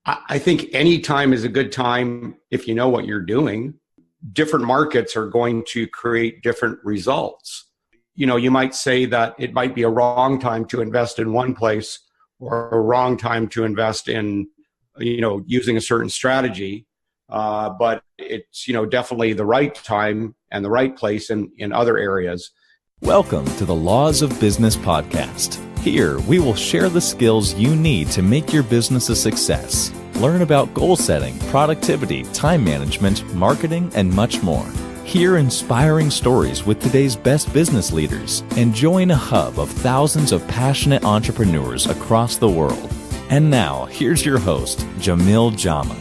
I think any time is a good time if you know what you're doing. Different markets are going to create different results. You might say that it might be a wrong time to invest in one place or a wrong time to invest in, using a certain strategy. But it's, definitely the right time and the right place in other areas. Welcome to the Laws of Business podcast. Here, we will share the skills you need to make your business a success. Learn about goal setting, productivity, time management, marketing, and much more. Hear inspiring stories with today's best business leaders and join a hub of thousands of passionate entrepreneurs across the world. And now, here's your host, Jamil Jama.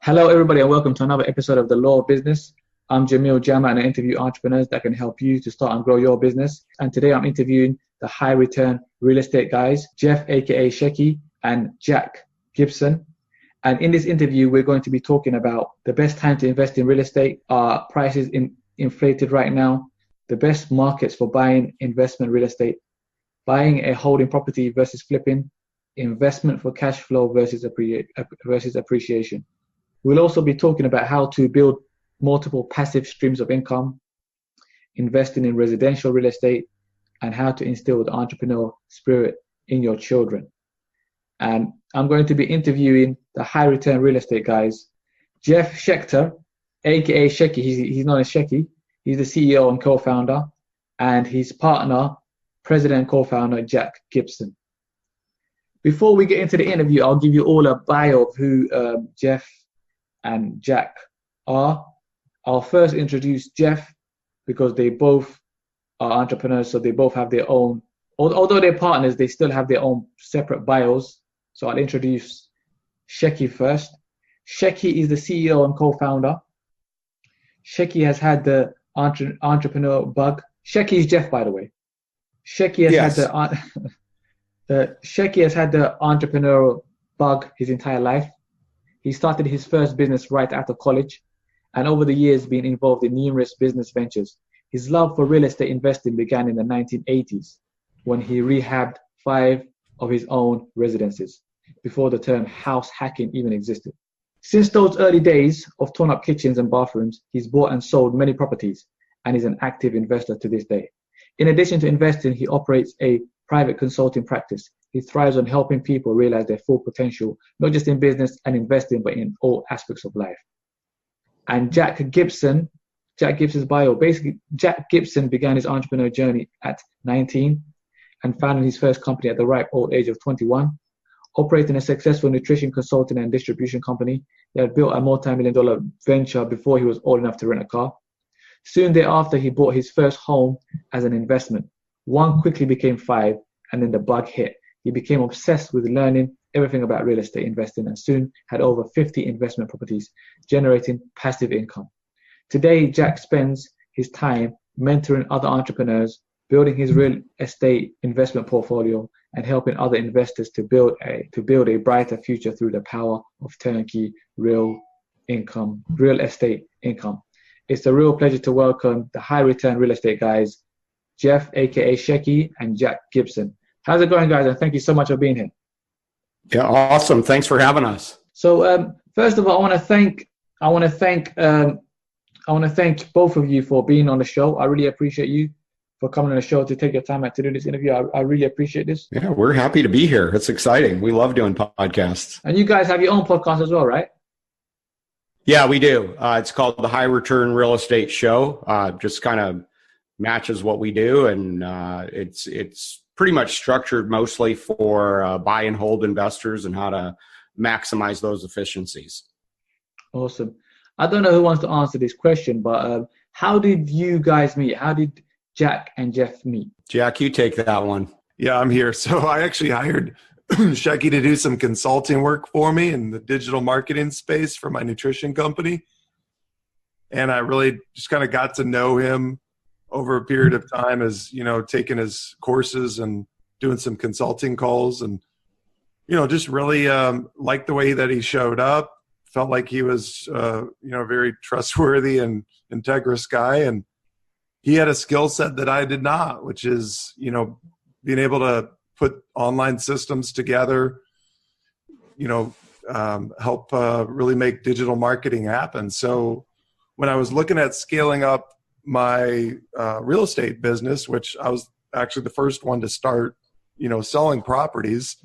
Hello, everybody, and welcome to another episode of The Law of Business. I'm Jamil Jama, and I interview entrepreneurs that can help you to start and grow your business. And today I'm interviewing the high return real estate guys, Jeff, aka Shecky, and Jack Gibson. And in this interview, we're going to be talking about the best time to invest in real estate, prices inflated right now, the best markets for buying investment real estate, buying a holding property versus flipping, investment for cash flow versus appreciation. We'll also be talking about how to build multiple passive streams of income, investing in residential real estate, and how to instill the entrepreneurial spirit in your children. And I'm going to be interviewing the high return real estate guys, Jeff Schechter, aka Shecky. He's known as Shecky. He's the CEO and co-founder, and his partner, president and co-founder, Jack Gibson. Before we get into the interview, I'll give you all a bio of who Jeff and Jack are. I'll first introduce Jeff because they both are entrepreneurs, so they both have their own, although they're partners, they still have their own separate bios. So I'll introduce Shecky first. Shecky is the CEO and co-founder. Shecky has had the entrepreneur bug. Shecky is Jeff, by the way. Shecky has Shecky has had the entrepreneurial bug his entire life. He started his first business right out of college, and over the years been involved in numerous business ventures. His love for real estate investing began in the 1980s when he rehabbed 5 of his own residences before the term house hacking even existed. Since those early days of torn up kitchens and bathrooms, he's bought and sold many properties and is an active investor to this day. In addition to investing, he operates a private consulting practice. He thrives on helping people realize their full potential, not just in business and investing, but in all aspects of life. And Jack Gibson's bio, basically, Jack Gibson began his entrepreneur journey at 19 and founded his first company at the ripe old age of 21. Operating a successful nutrition consulting and distribution company, he had built a multi-million-dollar venture before he was old enough to rent a car. Soon thereafter, he bought his first home as an investment. 1 quickly became 5, and then the bug hit. He became obsessed with learning everything about real estate investing and soon had over 50 investment properties, generating passive income. Today, Jack spends his time mentoring other entrepreneurs, building his real estate investment portfolio, and helping other investors to build a brighter future through the power of turnkey real estate income. It's a real pleasure to welcome the high return real estate guys, Jeff, aka Shecky, and Jack Gibson. How's it going, guys? And thank you so much for being here. Yeah, awesome. Thanks for having us. So, first of all, I want to thank both of you for being on the show. I really appreciate you for coming on the show to take your time out to do this interview. I really appreciate this. Yeah, we're happy to be here. It's exciting. We love doing podcasts. And you guys have your own podcast as well, right? Yeah, we do. It's called the High Return Real Estate Show. Just kind of matches what we do, and it's pretty much structured mostly for buy and hold investors and how to maximize those efficiencies. Awesome. I don't know who wants to answer this question, but how did you guys meet? How did Jack and Jeff meet? Jack, you take that one. Yeah, I'm here. So I actually hired Shecky to do some consulting work for me in the digital marketing space for my nutrition company. And I really just kind of got to know him over a period of time as, taking his courses and doing some consulting calls and, just really liked the way that he showed up. Felt like he was, a very trustworthy and integrous guy. And he had a skill set that I did not, which is, being able to put online systems together, help really make digital marketing happen. So when I was looking at scaling up my real estate business, which I was actually the first one to start, selling properties,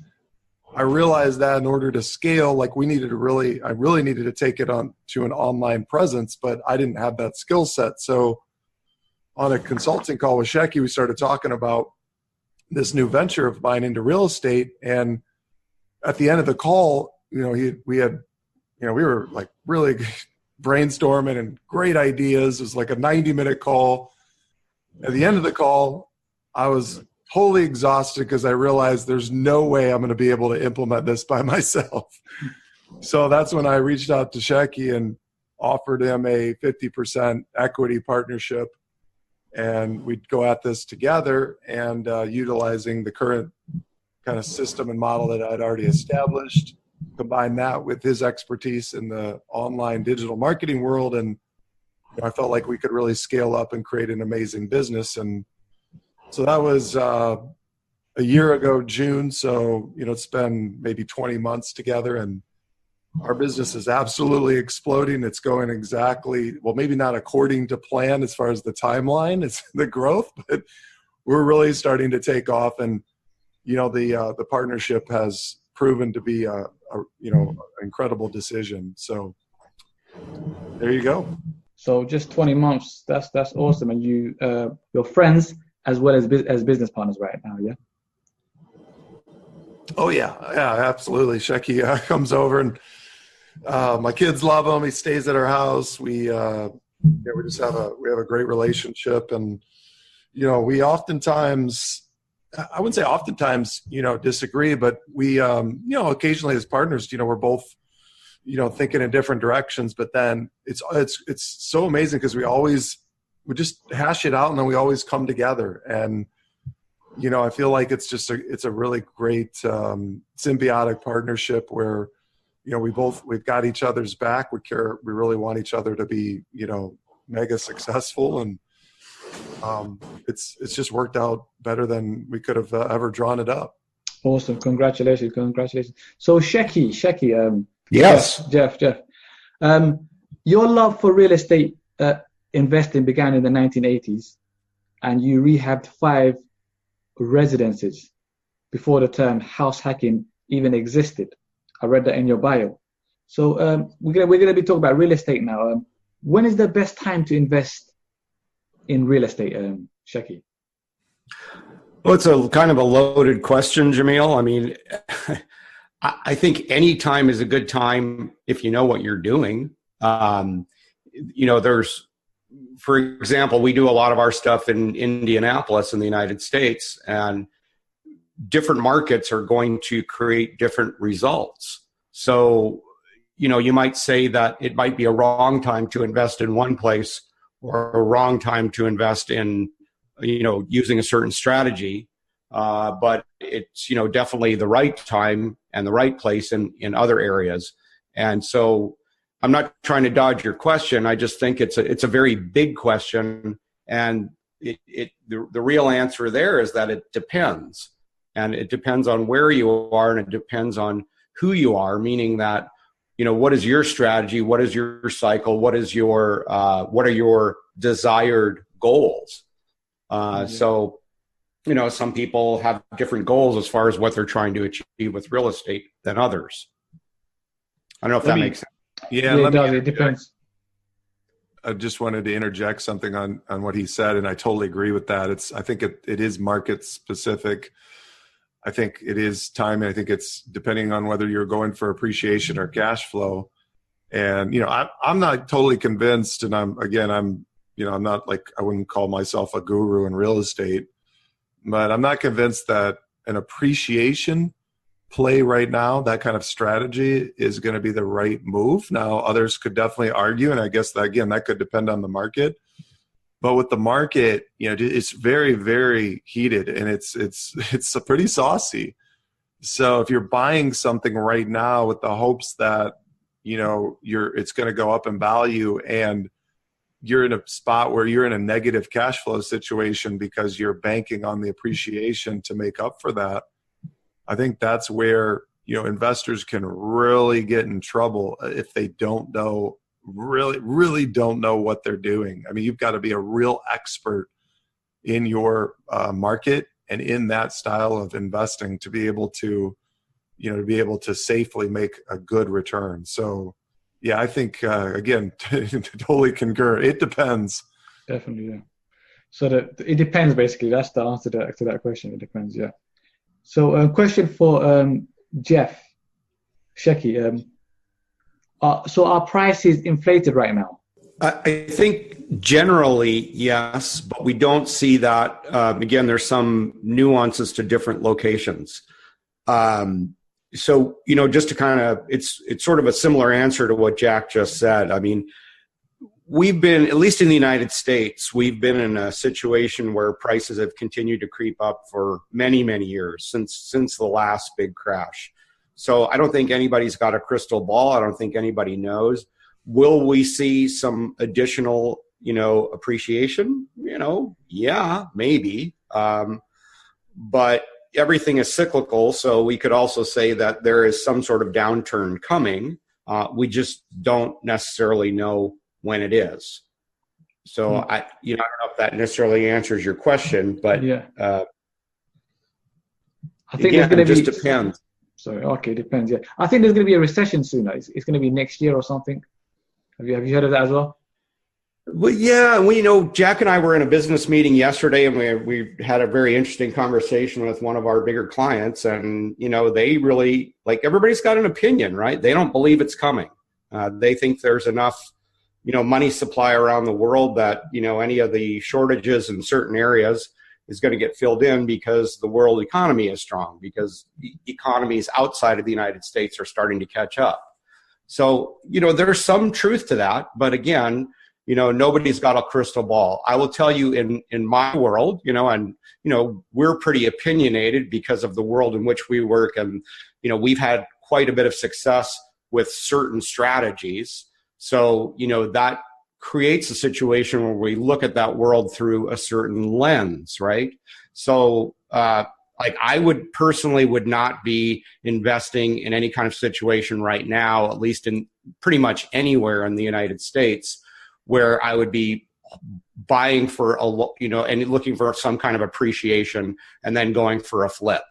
I realized that in order to scale, like I really needed to take it on to an online presence, but I didn't have that skill set. So on a consulting call with Shecky, we started talking about this new venture of mine into real estate. And at the end of the call, we were like really brainstorming and great ideas. It was like a 90-minute call. At the end of the call, I was totally exhausted because I realized there's no way I'm going to be able to implement this by myself. So that's when I reached out to Shecky and offered him a 50% equity partnership. And we'd go at this together and utilizing the current kind of system and model that I'd already established, combine that with his expertise in the online digital marketing world. And I felt like we could really scale up and create an amazing business. And so that was a year ago, June. So, it's been maybe 20 months together, and our business is absolutely exploding. It's going exactly, well, maybe not according to plan as far as the timeline, it's the growth, but we're really starting to take off. And, the partnership has proven to be an incredible decision. So there you go. So just 20 months. That's awesome. And you're friends as well as business partners right now, yeah? Oh yeah, absolutely. Shecky comes over, and my kids love him. He stays at our house. We just have a great relationship, and we oftentimes, I wouldn't say oftentimes, disagree, but we occasionally as partners, we're both thinking in different directions. But then it's so amazing because we just hash it out, and then we always come together. And I feel like it's a really great symbiotic partnership where we've got each other's back. We really want each other to be mega successful, and it's just worked out better than we could have ever drawn it up. Awesome. Congratulations. So Shecky, yes, Jeff, your love for real estate investing began in the 1980s, and you rehabbed 5 residences before the term house hacking even existed. I read that in your bio. So we're gonna be talking about real estate now. When is the best time to invest in real estate, Shecky? Well, it's a kind of a loaded question, Jamil. I mean, I think any time is a good time if you know what you're doing. There's, for example, we do a lot of our stuff in Indianapolis in the United States, and different markets are going to create different results. So, you might say that it might be a wrong time to invest in one place or a wrong time to invest in, using a certain strategy. But it's, definitely the right time and the right place in other areas. And so I'm not trying to dodge your question. I just think it's a very big question. And the real answer there is that it depends. And it depends on where you are, and it depends on who you are, meaning that, what is your strategy? What is your cycle? What are your desired goals? So, some people have different goals as far as what they're trying to achieve with real estate than others. I don't know if that makes sense. Yeah, it depends. I just wanted to interject something on what he said, and I totally agree with that. I think it is market specific. I think it is timing. I think it's depending on whether you're going for appreciation or cash flow. And, I'm not totally convinced, and I'm not like, I wouldn't call myself a guru in real estate, but I'm not convinced that an appreciation play right now, that kind of strategy is going to be the right move. Now, others could definitely argue, and I guess that, again, that could depend on the market. But with the market, it's very, very heated, and it's pretty saucy. So if you're buying something right now with the hopes that it's going to go up in value, and you're in a spot where you're in a negative cash flow situation because you're banking on the appreciation to make up for that, I think that's where, investors can really get in trouble if they don't know, really don't know what they're doing. I mean, you've got to be a real expert in your market and in that style of investing to be able to, safely make a good return. So, yeah, I think, again, totally concur. It depends. Definitely, yeah. So it depends, basically. That's the answer to that question. It depends, yeah. So a question for Jeff, Shecky. So are prices inflated right now? I think generally, yes, but we don't see that. Again, there's some nuances to different locations. So, just to kind of, it's sort of a similar answer to what Jack just said. I mean, we've been, at least in the United States, we've been in a situation where prices have continued to creep up for many, many years since the last big crash. So I don't think anybody's got a crystal ball. I don't think anybody knows. Will we see some additional, appreciation? Yeah, maybe. But everything is cyclical. So we could also say that there is some sort of downturn coming. We just don't necessarily know when it is. So I don't know if that necessarily answers your question, but yeah. I think again, it just depends. Sorry, okay, depends. Yeah, I think there's going to be a recession soon. It's going to be next year or something. Have you heard of that as well? Well, yeah, Jack and I were in a business meeting yesterday, and we had a very interesting conversation with one of our bigger clients, and they really, like, everybody's got an opinion, right? They don't believe it's coming. They think there's enough, money supply around the world that any of the shortages in certain areas is going to get filled in because the world economy is strong, because the economies outside of the United States are starting to catch up. So, there's some truth to that. But again, nobody's got a crystal ball. I will tell you in my world, we're pretty opinionated because of the world in which we work. And, we've had quite a bit of success with certain strategies. So, that creates a situation where we look at that world through a certain lens, right? So, I would personally would not be investing in any kind of situation right now, at least in pretty much anywhere in the United States, where I would be buying for and looking for some kind of appreciation and then going for a flip.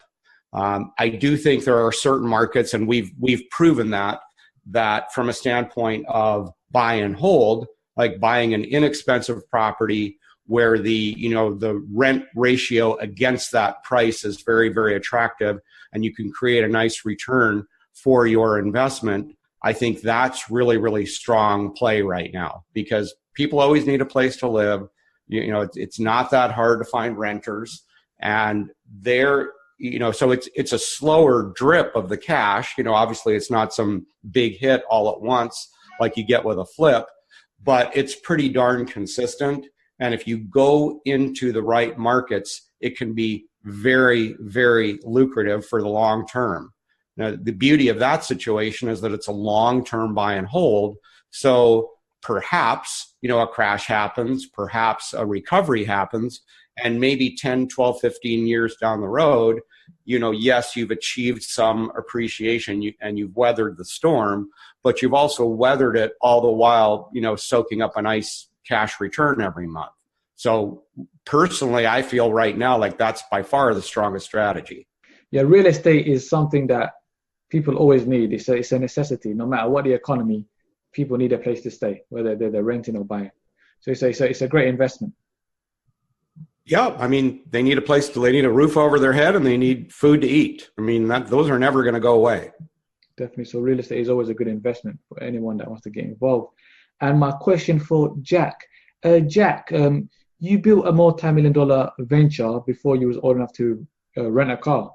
I do think there are certain markets, and we've proven that from a standpoint of buy and hold, like buying an inexpensive property where the rent ratio against that price is very, very attractive, and you can create a nice return for your investment. I think that's really, really strong play right now, because people always need a place to live. It's not that hard to find renters, and so it's a slower drip of the cash. Obviously it's not some big hit all at once like you get with a flip, but it's pretty darn consistent. And if you go into the right markets, it can be very, very lucrative for the long term. Now, the beauty of that situation is that it's a long-term buy and hold. So perhaps, a crash happens, perhaps a recovery happens, and maybe 10, 12, 15 years down the road, yes, you've achieved some appreciation and you've weathered the storm, but you've also weathered it all the while, soaking up a nice cash return every month. So personally, I feel right now like that's by far the strongest strategy. Yeah, real estate is something that people always need. It's a necessity. No matter what the economy, people need a place to stay, whether they're renting or buying. So it's a great investment. Yeah, I mean, they need a roof over their head, and they need food to eat. I mean, those are never going to go away. Definitely. So real estate is always a good investment for anyone that wants to get involved. And my question for Jack. Jack, you built a multi-million-dollar venture before you was old enough to rent a car.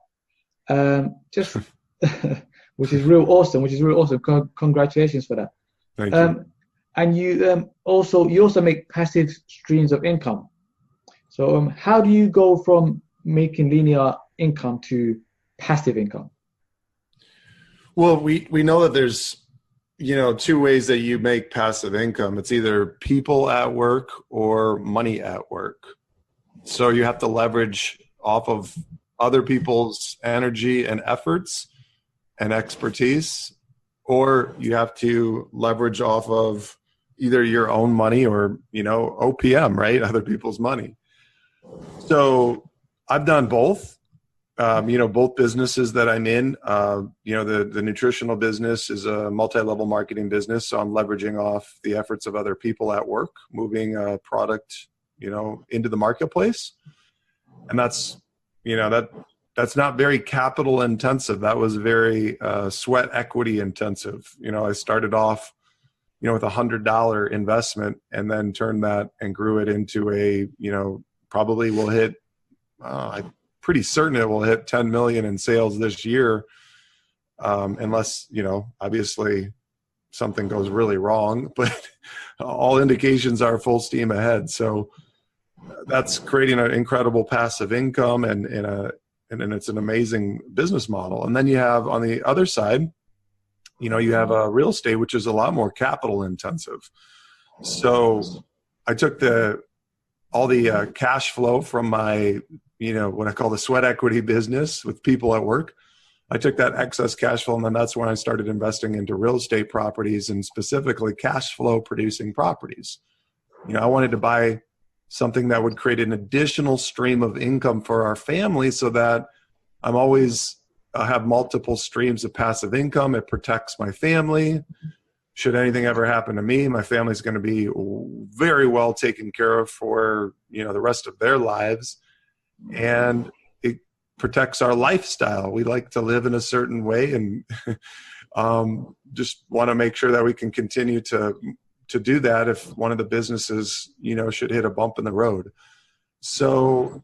Which is real awesome. Congratulations for that. Thank you. And you also make passive streams of income. So how do you go from making linear income to passive income? Well, we know that there's, two ways that you make passive income. It's either people at work or money at work. So you have to leverage off of other people's energy and efforts and expertise, or you have to leverage off of either your own money or, OPM, right? Other people's money. So I've done both. Both businesses that I'm in, the nutritional business is a multi-level marketing business. So I'm leveraging off the efforts of other people at work, moving a product, into the marketplace. And that's not very capital intensive. That was very sweat equity intensive. I started off, with $100 investment and then turned that and grew it into a, probably will hit, I'm pretty certain it will hit 10 million in sales this year. Unless, obviously something goes really wrong, but all indications are full steam ahead. So that's creating an incredible passive income and it's an amazing business model. And then you have on the other side, you have a real estate, which is a lot more capital intensive. So I took all the cash flow from my, what I call the sweat equity business with people at work. I took that excess cash flow, and then that's when I started investing into real estate properties and specifically cash flow producing properties. I wanted to buy something that would create an additional stream of income for our family so that I'm always have multiple streams of passive income. It protects my family. Should anything ever happen to me, my family's going to be very well taken care of for, the rest of their lives. And it protects our lifestyle. We like to live in a certain way and just want to make sure that we can continue to do that if one of the businesses, should hit a bump in the road. So,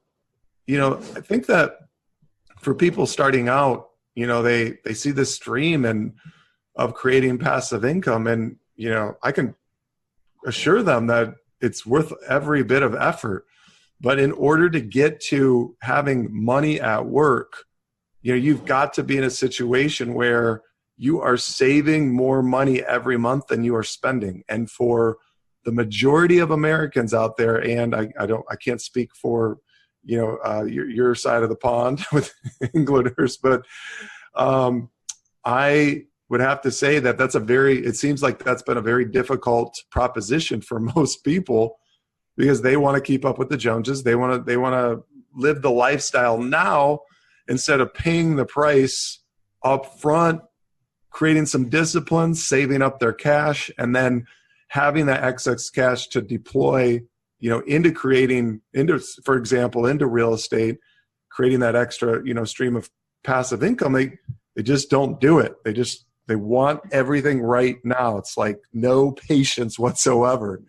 I think that for people starting out, they see this stream of creating passive income, and, I can assure them that it's worth every bit of effort. But in order to get to having money at work, you've got to be in a situation where you are saving more money every month than you are spending. And for the majority of Americans out there, and I can't speak for, your side of the pond with Englanders, but I would have to say that it seems like that's been a very difficult proposition for most people, because they want to keep up with the Joneses. They want to live the lifestyle now instead of paying the price up front, creating some discipline, saving up their cash, and then having that excess cash to deploy, for example, into real estate, creating that extra, stream of passive income. They just don't do it. They want everything right now. It's like no patience whatsoever.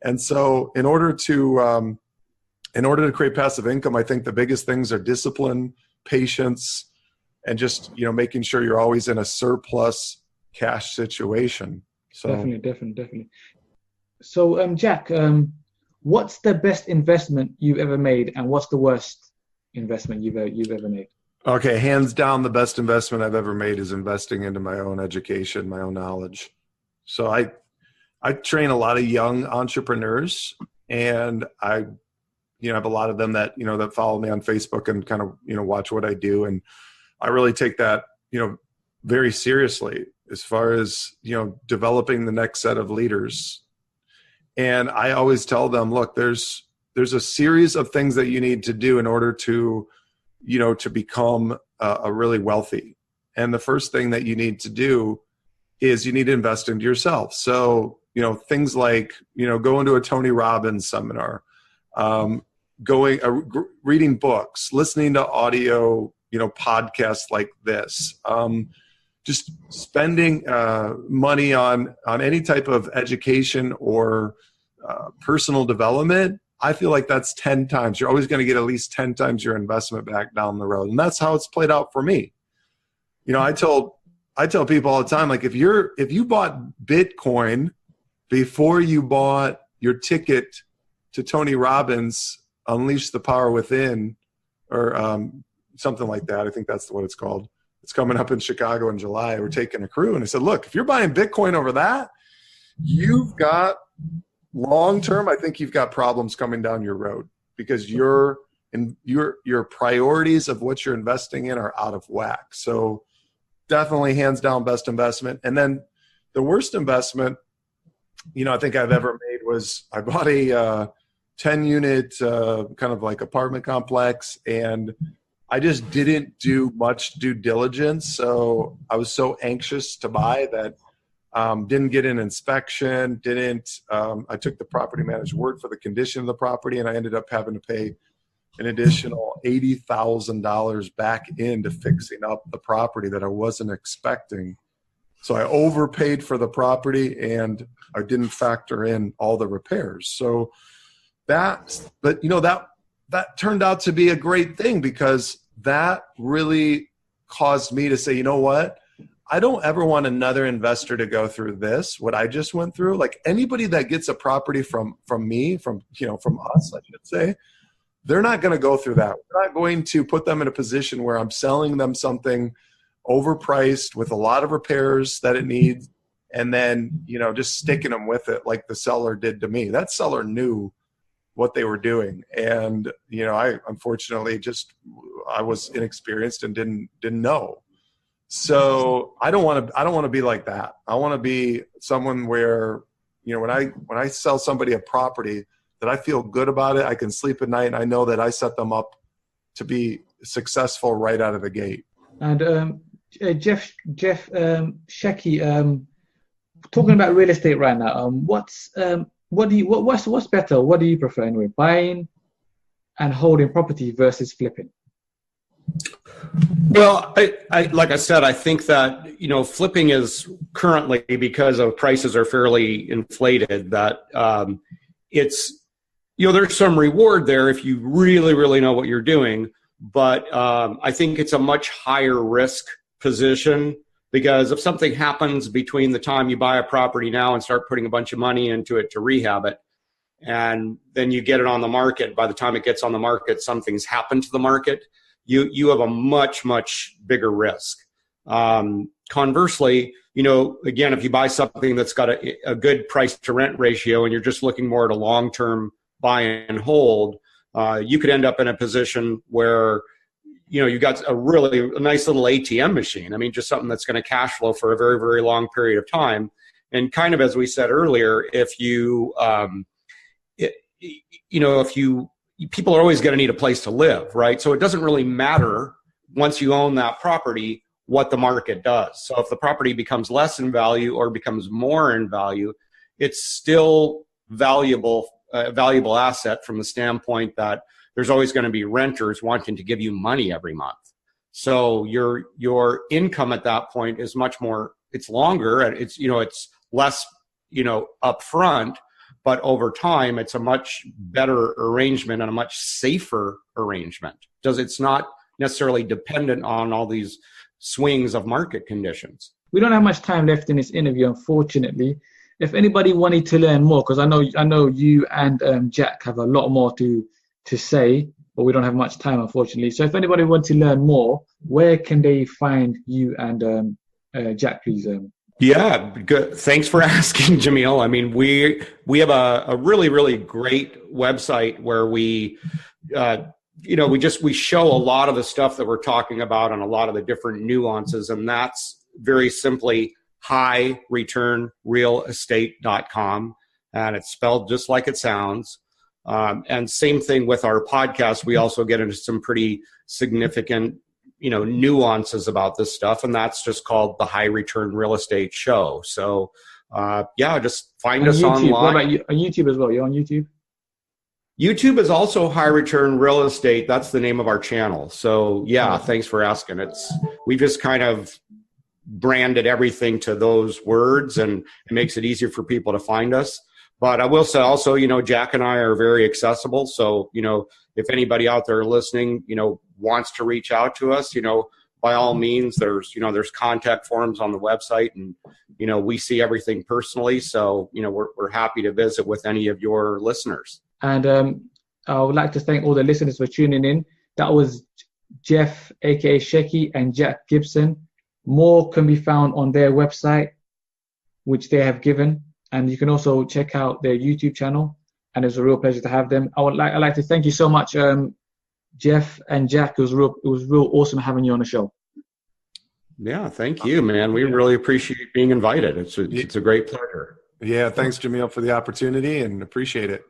And so in order to create passive income, I think the biggest things are discipline, patience, and just, making sure you're always in a surplus cash situation. So Definitely. So, Jack, what's the best investment you've ever made, and what's the worst investment you've ever made? Okay, hands down, the best investment I've ever made is investing into my own education, my own knowledge. So I train a lot of young entrepreneurs, and I, have a lot of them that, that follow me on Facebook and kind of, watch what I do. And I really take that, very seriously as far as, developing the next set of leaders. And I always tell them, look, there's a series of things that you need to do in order to, to become a really wealthy. And the first thing that you need to do is you need to invest into yourself. So, things like, going to a Tony Robbins seminar, reading books, listening to audio, podcasts like this, just spending money on any type of education or personal development. I feel like that's 10 times. You're always going to get at least 10 times your investment back down the road. And that's how it's played out for me. I tell people all the time, like, if you bought Bitcoin before you bought your ticket to Tony Robbins, Unleash the Power Within, or something like that. I think that's what it's called. It's coming up in Chicago in July. We're taking a crew. And I said, look, if you're buying Bitcoin over that, you've got long-term, I think you've got problems coming down your road, because you're and your priorities of what you're investing in are out of whack. So definitely hands down best investment. And then the worst investment, I think I've ever made was I bought a 10-unit kind of like apartment complex, and I just didn't do much due diligence. So I was so anxious to buy that didn't get an inspection, I took the property manager's word for the condition of the property, and I ended up having to pay an additional $80,000 back into fixing up the property that I wasn't expecting. So I overpaid for the property, and I didn't factor in all the repairs. So that turned out to be a great thing, because that really caused me to say, you know what? I don't ever want another investor to go through what I just went through. Like, anybody that gets a property from me, from us, I should say, they're not going to go through that. We're not going to put them in a position where I'm selling them something overpriced with a lot of repairs that it needs, and then, just sticking them with it like the seller did to me. That seller knew what they were doing. And, I unfortunately I was inexperienced and didn't know. So I don't want to be like that. I want to be someone where, when I sell somebody a property, that I feel good about it, I can sleep at night, and I know that I set them up to be successful right out of the gate. And Jeff Shecky, talking about real estate right now, what's better? What do you prefer anyway? Buying and holding property versus flipping? Well, I like I said, I think that, flipping is currently, because of prices are fairly inflated, that it's, there's some reward there if you really, really know what you're doing. But I think it's a much higher risk position, because if something happens between the time you buy a property now and start putting a bunch of money into it to rehab it, and then you get it on the market, by the time it gets on the market, something's happened to the market, you have a much, much bigger risk. Conversely, again, if you buy something that's got a good price to rent ratio, and you're just looking more at a long-term buy and hold, you could end up in a position where, you got a nice little ATM machine. I mean, just something that's going to cash flow for a very, very long period of time. And kind of, as we said earlier, people are always going to need a place to live, right? So it doesn't really matter, once you own that property, what the market does. So if the property becomes less in value or becomes more in value, it's still valuable asset, from the standpoint that there's always going to be renters wanting to give you money every month. So your income at that point is much more, it's longer, and it's less, upfront, but over time, it's a much better arrangement and a much safer arrangement, because it's not necessarily dependent on all these swings of market conditions. We don't have much time left in this interview, unfortunately. If anybody wanted to learn more, because I know you and Jack have a lot more to say, but we don't have much time, unfortunately. So if anybody wants to learn more, where can they find you and Jack, please? Yeah, good. Thanks for asking, Jamil. I mean, we have a really, really great website where we show a lot of the stuff that we're talking about and a lot of the different nuances, and that's very simply highreturnrealestate.com, and it's spelled just like it sounds. And same thing with our podcast. We also get into some pretty significant nuances about this stuff, and that's just called the High Return Real Estate Show. So just find us YouTube. online. What about you on YouTube as well? You're on YouTube? YouTube is also High Return Real Estate. That's the name of our channel. So thanks for asking. We just kind of branded everything to those words, and it makes it easier for people to find us. But I will say also, Jack and I are very accessible. So, if anybody out there listening, wants to reach out to us, by all means, there's contact forms on the website, and, we see everything personally. So, we're happy to visit with any of your listeners. And I would like to thank all the listeners for tuning in. That was Jeff, aka Shecky, and Jack Gibson. More can be found on their website, which they have given. And you can also check out their YouTube channel. And it's a real pleasure to have them. I'd like to thank you so much, Jeff and Jack, it was real awesome having you on the show. Yeah, thank you, man. We really appreciate being invited. It's a great pleasure. Yeah, thanks, Jamil, for the opportunity and appreciate it.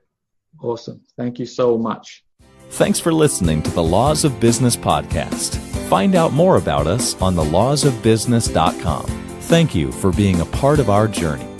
Awesome. Thank you so much. Thanks for listening to the Laws of Business podcast. Find out more about us on thelawsofbusiness.com. Thank you for being a part of our journey.